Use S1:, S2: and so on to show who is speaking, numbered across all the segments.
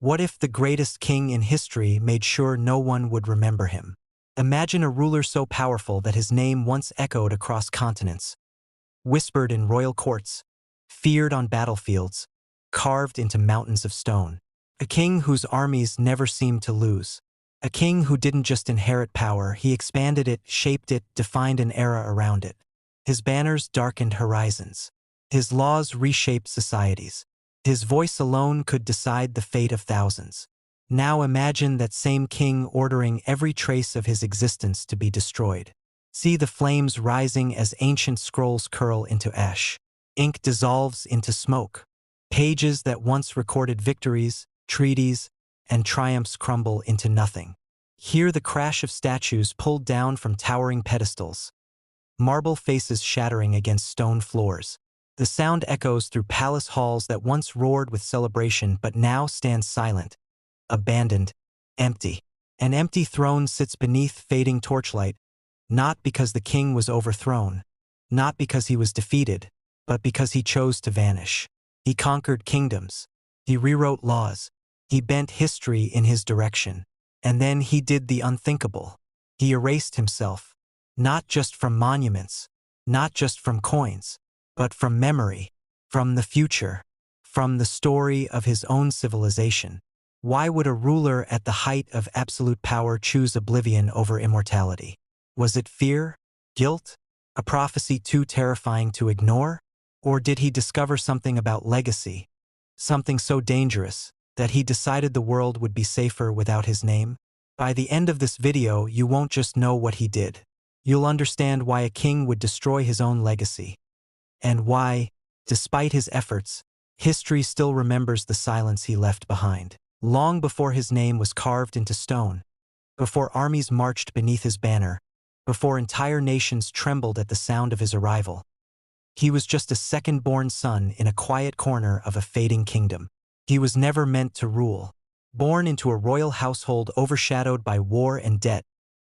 S1: What if the greatest king in history made sure no one would remember him? Imagine a ruler so powerful that his name once echoed across continents, whispered in royal courts, feared on battlefields, carved into mountains of stone. A king whose armies never seemed to lose. A king who didn't just inherit power, he expanded it, shaped it, defined an era around it. His banners darkened horizons. His laws reshaped societies. His voice alone could decide the fate of thousands. Now imagine that same king ordering every trace of his existence to be destroyed. See the flames rising as ancient scrolls curl into ash. Ink dissolves into smoke. Pages that once recorded victories, treaties, and triumphs crumble into nothing. Hear the crash of statues pulled down from towering pedestals. Marble faces shattering against stone floors. The sound echoes through palace halls that once roared with celebration but now stand silent, abandoned, empty. An empty throne sits beneath fading torchlight, not because the king was overthrown, not because he was defeated, but because he chose to vanish. He conquered kingdoms. He rewrote laws. He bent history in his direction. And then he did the unthinkable. He erased himself, not just from monuments, not just from coins, but from memory, from the future, from the story of his own civilization. Why would a ruler at the height of absolute power choose oblivion over immortality? Was it fear? Guilt? A prophecy too terrifying to ignore? Or did he discover something about legacy, something so dangerous that he decided the world would be safer without his name? By the end of this video, you won't just know what he did. You'll understand why a king would destroy his own legacy. And why, despite his efforts, history still remembers the silence he left behind. Long before his name was carved into stone, before armies marched beneath his banner, before entire nations trembled at the sound of his arrival, he was just a second-born son in a quiet corner of a fading kingdom. He was never meant to rule. Born into a royal household overshadowed by war and debt,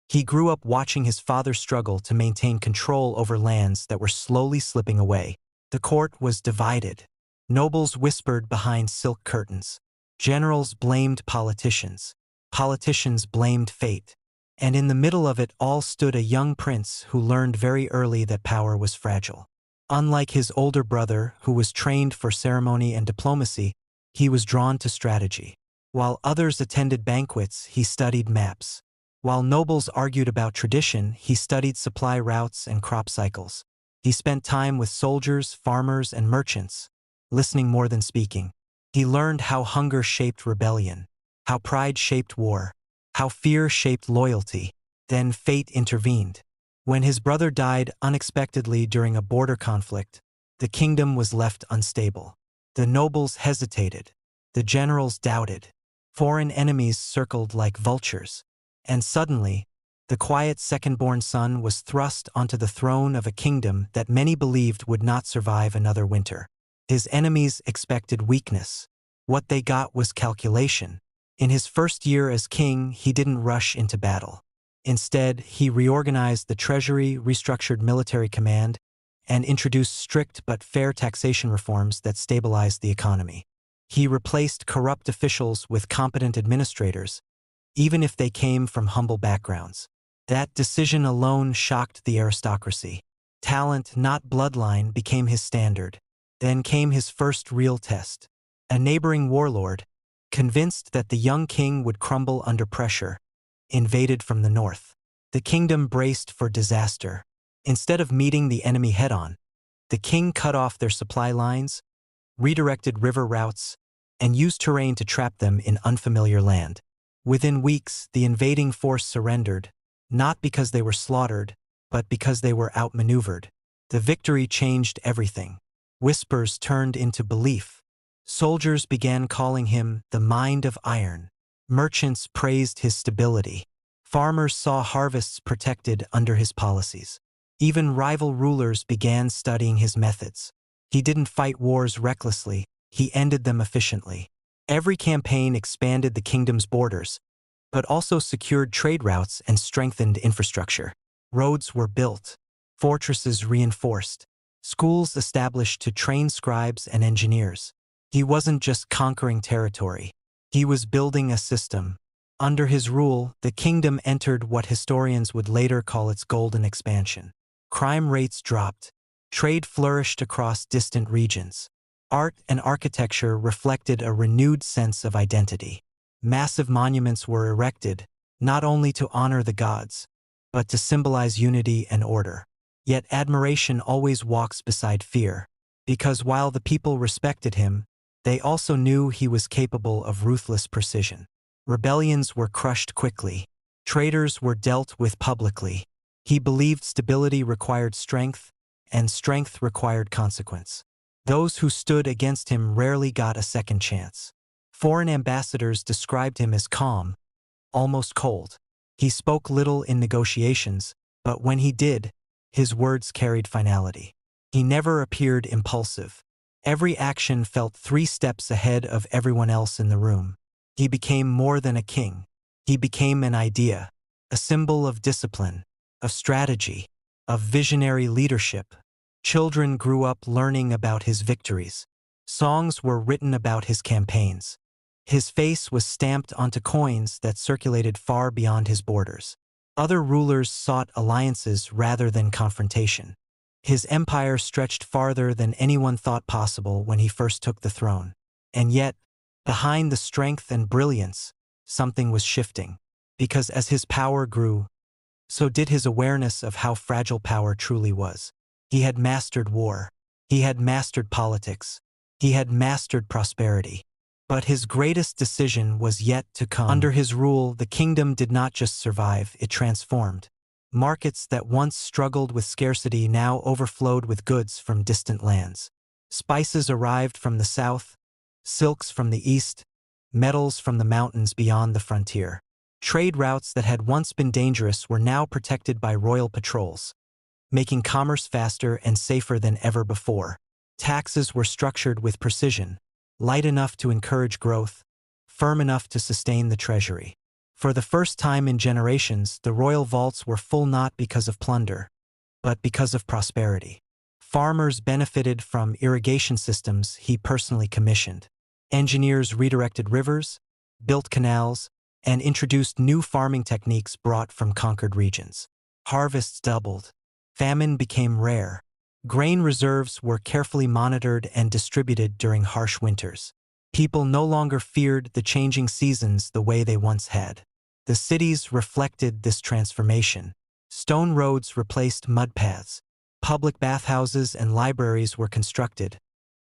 S1: he grew up watching his father struggle to maintain control over lands that were slowly slipping away. The court was divided. Nobles whispered behind silk curtains. Generals blamed politicians. Politicians blamed fate. And in the middle of it all stood a young prince who learned very early that power was fragile. Unlike his older brother, who was trained for ceremony and diplomacy, he was drawn to strategy. While others attended banquets, he studied maps. While nobles argued about tradition, he studied supply routes and crop cycles. He spent time with soldiers, farmers, and merchants, listening more than speaking. He learned how hunger shaped rebellion, how pride shaped war, how fear shaped loyalty. Then fate intervened. When his brother died unexpectedly during a border conflict, the kingdom was left unstable. The nobles hesitated. The generals doubted. Foreign enemies circled like vultures. And suddenly, the quiet second-born son was thrust onto the throne of a kingdom that many believed would not survive another winter. His enemies expected weakness. What they got was calculation. In his first year as king, he didn't rush into battle. Instead, he reorganized the treasury, restructured military command, and introduced strict but fair taxation reforms that stabilized the economy. He replaced corrupt officials with competent administrators, even if they came from humble backgrounds. That decision alone shocked the aristocracy. Talent, not bloodline, became his standard. Then came his first real test. A neighboring warlord, convinced that the young king would crumble under pressure, invaded from the north. The kingdom braced for disaster. Instead of meeting the enemy head-on, the king cut off their supply lines, redirected river routes, and used terrain to trap them in unfamiliar land. Within weeks, the invading force surrendered, not because they were slaughtered, but because they were outmaneuvered. The victory changed everything. Whispers turned into belief. Soldiers began calling him the Mind of Iron. Merchants praised his stability. Farmers saw harvests protected under his policies. Even rival rulers began studying his methods. He didn't fight wars recklessly, he ended them efficiently. Every campaign expanded the kingdom's borders, but also secured trade routes and strengthened infrastructure. Roads were built, fortresses reinforced, schools established to train scribes and engineers. He wasn't just conquering territory. He was building a system. Under his rule, the kingdom entered what historians would later call its golden expansion. Crime rates dropped. Trade flourished across distant regions. Art and architecture reflected a renewed sense of identity. Massive monuments were erected, not only to honor the gods, but to symbolize unity and order. Yet admiration always walks beside fear, because while the people respected him, they also knew he was capable of ruthless precision. Rebellions were crushed quickly. Traitors were dealt with publicly. He believed stability required strength, and strength required consequence. Those who stood against him rarely got a second chance. Foreign ambassadors described him as calm, almost cold. He spoke little in negotiations, but when he did, his words carried finality. He never appeared impulsive. Every action felt 3 steps ahead of everyone else in the room. He became more than a king. He became an idea, a symbol of discipline, of strategy, of visionary leadership. Children grew up learning about his victories. Songs were written about his campaigns. His face was stamped onto coins that circulated far beyond his borders. Other rulers sought alliances rather than confrontation. His empire stretched farther than anyone thought possible when he first took the throne. And yet, behind the strength and brilliance, something was shifting. Because as his power grew, so did his awareness of how fragile power truly was. He had mastered war. He had mastered politics. He had mastered prosperity. But his greatest decision was yet to come. Under his rule, the kingdom did not just survive, it transformed. Markets that once struggled with scarcity now overflowed with goods from distant lands. Spices arrived from the south, silks from the east, metals from the mountains beyond the frontier. Trade routes that had once been dangerous were now protected by royal patrols, making commerce faster and safer than ever before. Taxes were structured with precision, light enough to encourage growth, firm enough to sustain the treasury. For the first time in generations, the royal vaults were full not because of plunder, but because of prosperity. Farmers benefited from irrigation systems he personally commissioned. Engineers redirected rivers, built canals, and introduced new farming techniques brought from conquered regions. Harvests doubled. Famine became rare. Grain reserves were carefully monitored and distributed during harsh winters. People no longer feared the changing seasons the way they once had. The cities reflected this transformation. Stone roads replaced mud paths. Public bathhouses and libraries were constructed,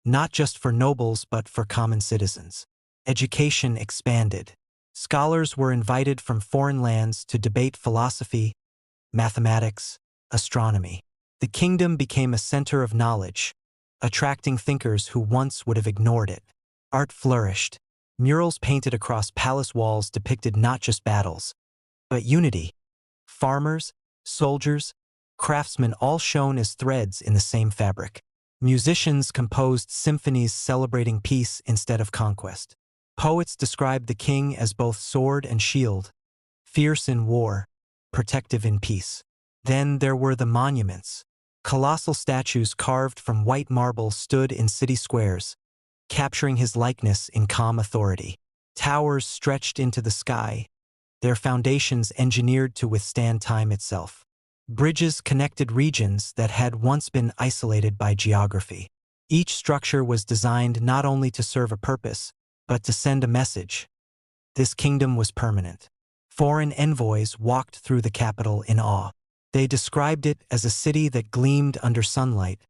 S1: not just for nobles but for common citizens. Education expanded. Scholars were invited from foreign lands to debate philosophy, mathematics, astronomy. The kingdom became a center of knowledge, attracting thinkers who once would have ignored it. Art flourished. Murals painted across palace walls depicted not just battles, but unity. Farmers, soldiers, craftsmen all shone as threads in the same fabric. Musicians composed symphonies celebrating peace instead of conquest. Poets described the king as both sword and shield, fierce in war, protective in peace. Then there were the monuments. Colossal statues carved from white marble stood in city squares, capturing his likeness in calm authority. Towers stretched into the sky, their foundations engineered to withstand time itself. Bridges connected regions that had once been isolated by geography. Each structure was designed not only to serve a purpose, but to send a message. This kingdom was permanent. Foreign envoys walked through the capital in awe. They described it as a city that gleamed under sunlight,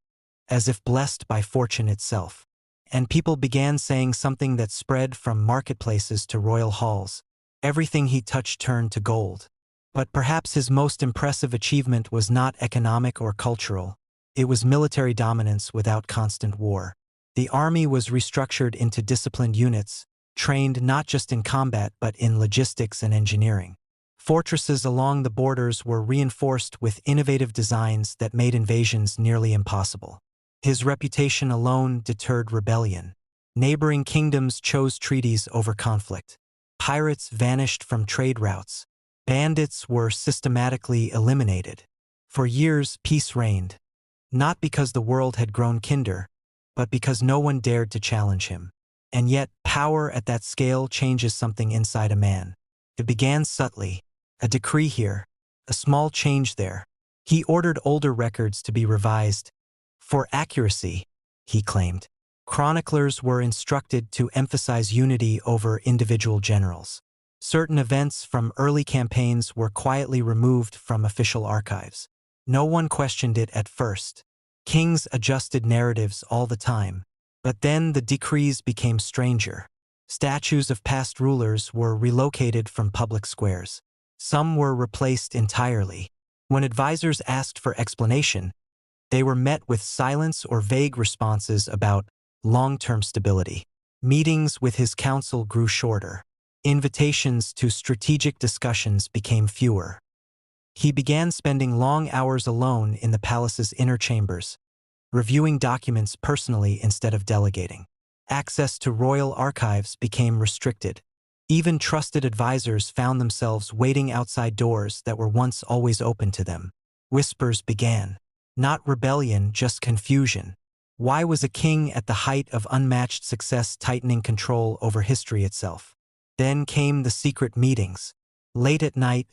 S1: as if blessed by fortune itself. And people began saying something that spread from marketplaces to royal halls. Everything he touched turned to gold. But perhaps his most impressive achievement was not economic or cultural. It was military dominance without constant war. The army was restructured into disciplined units, trained not just in combat but in logistics and engineering. Fortresses along the borders were reinforced with innovative designs that made invasions nearly impossible. His reputation alone deterred rebellion. Neighboring kingdoms chose treaties over conflict. Pirates vanished from trade routes. Bandits were systematically eliminated. For years, peace reigned, not because the world had grown kinder, but because no one dared to challenge him. And yet, power at that scale changes something inside a man. It began subtly. A decree here, a small change there. He ordered older records to be revised. For accuracy, he claimed. Chroniclers were instructed to emphasize unity over individual generals. Certain events from early campaigns were quietly removed from official archives. No one questioned it at first. Kings adjusted narratives all the time. But then the decrees became stranger. Statues of past rulers were relocated from public squares. Some were replaced entirely. When advisors asked for explanation, they were met with silence or vague responses about long-term stability. Meetings with his council grew shorter. Invitations to strategic discussions became fewer. He began spending long hours alone in the palace's inner chambers, reviewing documents personally instead of delegating. Access to royal archives became restricted. Even trusted advisors found themselves waiting outside doors that were once always open to them. Whispers began. Not rebellion, just confusion. Why was a king at the height of unmatched success tightening control over history itself? Then came the secret meetings. Late at night,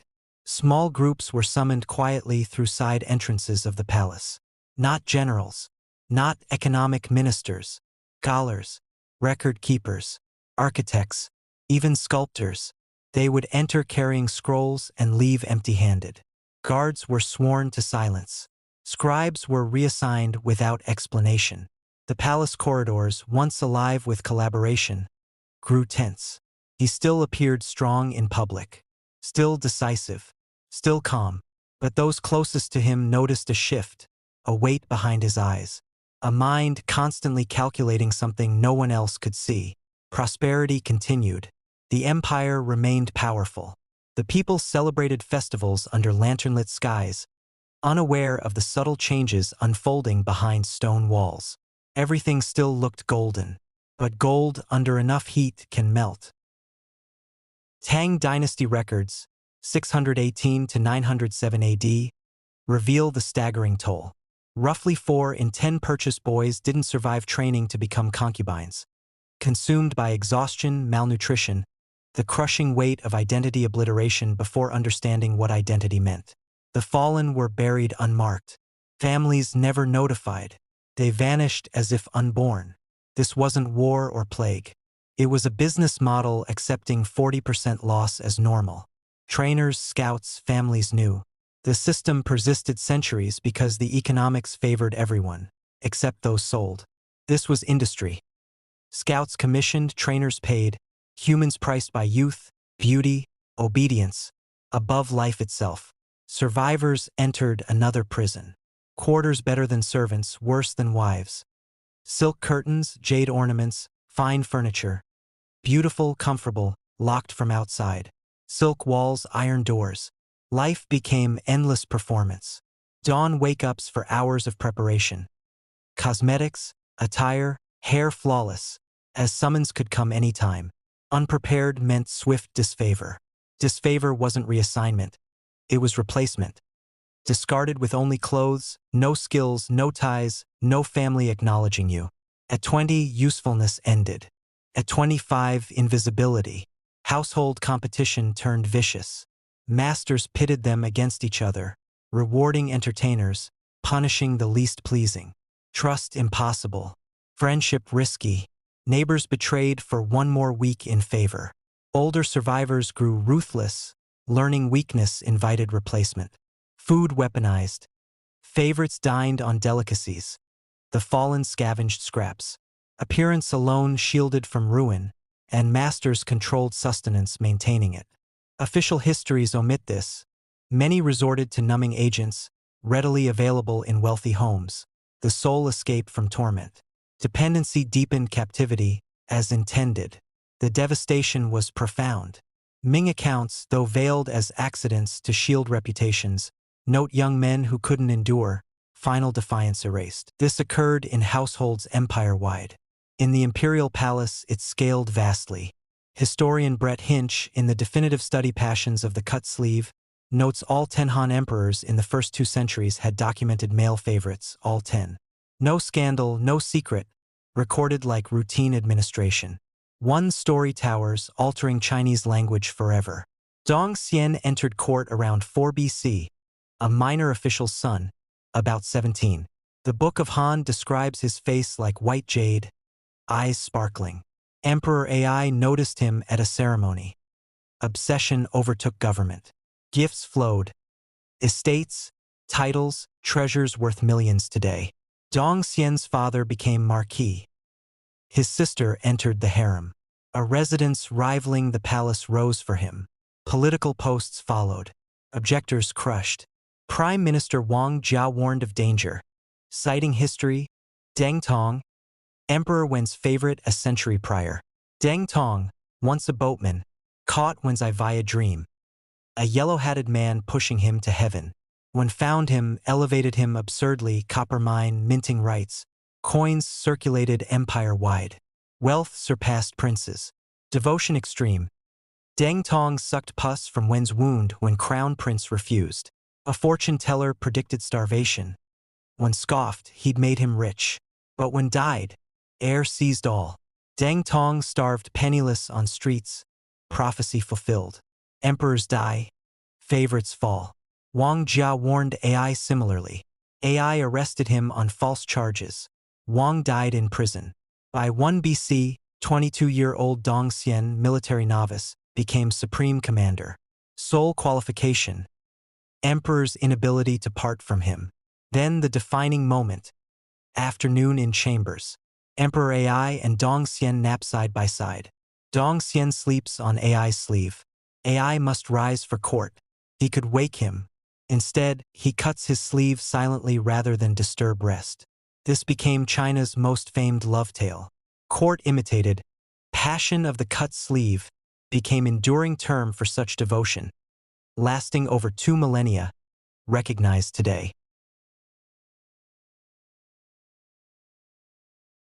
S1: small groups were summoned quietly through side entrances of the palace. Not generals, not economic ministers, scholars, record keepers, architects, even sculptors. They would enter carrying scrolls and leave empty-handed. Guards were sworn to silence. Scribes were reassigned without explanation. The palace corridors, once alive with collaboration, grew tense. He still appeared strong in public, still decisive, still calm, but those closest to him noticed a shift, a weight behind his eyes, a mind constantly calculating something no one else could see. Prosperity continued. The empire remained powerful. The people celebrated festivals under lanternlit skies, unaware of the subtle changes unfolding behind stone walls. Everything still looked golden, but gold under enough heat can melt. Tang Dynasty records, 618 to 907 AD, reveal the staggering toll. Roughly 4 in 10 purchase boys didn't survive training to become concubines. Consumed by exhaustion, malnutrition, the crushing weight of identity obliteration before understanding what identity meant. The fallen were buried unmarked. Families never notified. They vanished as if unborn. This wasn't war or plague. It was a business model accepting 40% loss as normal. Trainers, scouts, families knew. The system persisted centuries because the economics favored everyone, except those sold. This was industry. Scouts commissioned, trainers paid, humans priced by youth, beauty, obedience, above life itself. Survivors entered another prison. Quarters better than servants, worse than wives. Silk curtains, jade ornaments, fine furniture. Beautiful, comfortable, locked from outside. Silk walls, iron doors. Life became endless performance. Dawn wake-ups for hours of preparation. Cosmetics, attire, hair flawless, as summons could come anytime. Unprepared meant swift disfavor. Disfavor wasn't reassignment. It was replacement. Discarded with only clothes, no skills, no ties, no family acknowledging you. At 20, usefulness ended. At 25, invisibility. Household competition turned vicious. Masters pitted them against each other, rewarding entertainers, punishing the least pleasing. Trust impossible. Friendship risky. Neighbors betrayed for one more week in favor. Older survivors grew ruthless. Learning weakness invited replacement. Food weaponized. Favorites dined on delicacies. The fallen scavenged scraps. Appearance alone shielded from ruin, and masters controlled sustenance, maintaining it. Official histories omit this. Many resorted to numbing agents, readily available in wealthy homes. The sole escape from torment. Dependency deepened captivity, as intended. The devastation was profound. Ming accounts, though veiled as accidents to shield reputations, note young men who couldn't endure, final defiance erased. This occurred in households empire-wide. In the imperial palace, it scaled vastly. Historian Brett Hinch, in the definitive study Passions of the Cut Sleeve, notes all 10 Han emperors in the first 2 centuries had documented male favorites, all 10. No scandal, no secret, recorded like routine administration. One story towers, altering Chinese language forever. Dong Xian entered court around 4 BC, a minor official's son, about 17. The Book of Han describes his face like white jade, eyes sparkling. Emperor Ai noticed him at a ceremony. Obsession overtook government. Gifts flowed. Estates, titles, treasures worth millions today. Dong Xian's father became marquis. His sister entered the harem. A residence rivaling the palace rose for him. Political posts followed. Objectors crushed. Prime Minister Wang Jia warned of danger. Citing history, Deng Tong, Emperor Wen's favorite a century prior. Deng Tong, once a boatman, caught Wen's eye via dream. A yellow-hatted man pushing him to heaven. When found him, elevated him absurdly, copper mine, minting rights. Coins circulated empire-wide. Wealth surpassed princes. Devotion extreme. Deng Tong sucked pus from Wen's wound when Crown Prince refused. A fortune teller predicted starvation. When scoffed, he'd made him rich. But when died, heir seized all. Deng Tong starved penniless on streets. Prophecy fulfilled. Emperors die. Favorites fall. Wang Jia warned Ai similarly. Ai arrested him on false charges. Wang died in prison. By 1 BC, 22-year-old Dong Xian, military novice, became supreme commander. Sole qualification: Emperor's inability to part from him. Then the defining moment. Afternoon in chambers. Emperor Ai and Dong Xian nap side by side. Dong Xian sleeps on Ai's sleeve. Ai must rise for court. He could wake him. Instead, he cuts his sleeve silently rather than disturb rest. This became China's most famed love tale. Court imitated. Passion of the cut sleeve became enduring term for such devotion, lasting over 2 millennia, recognized today.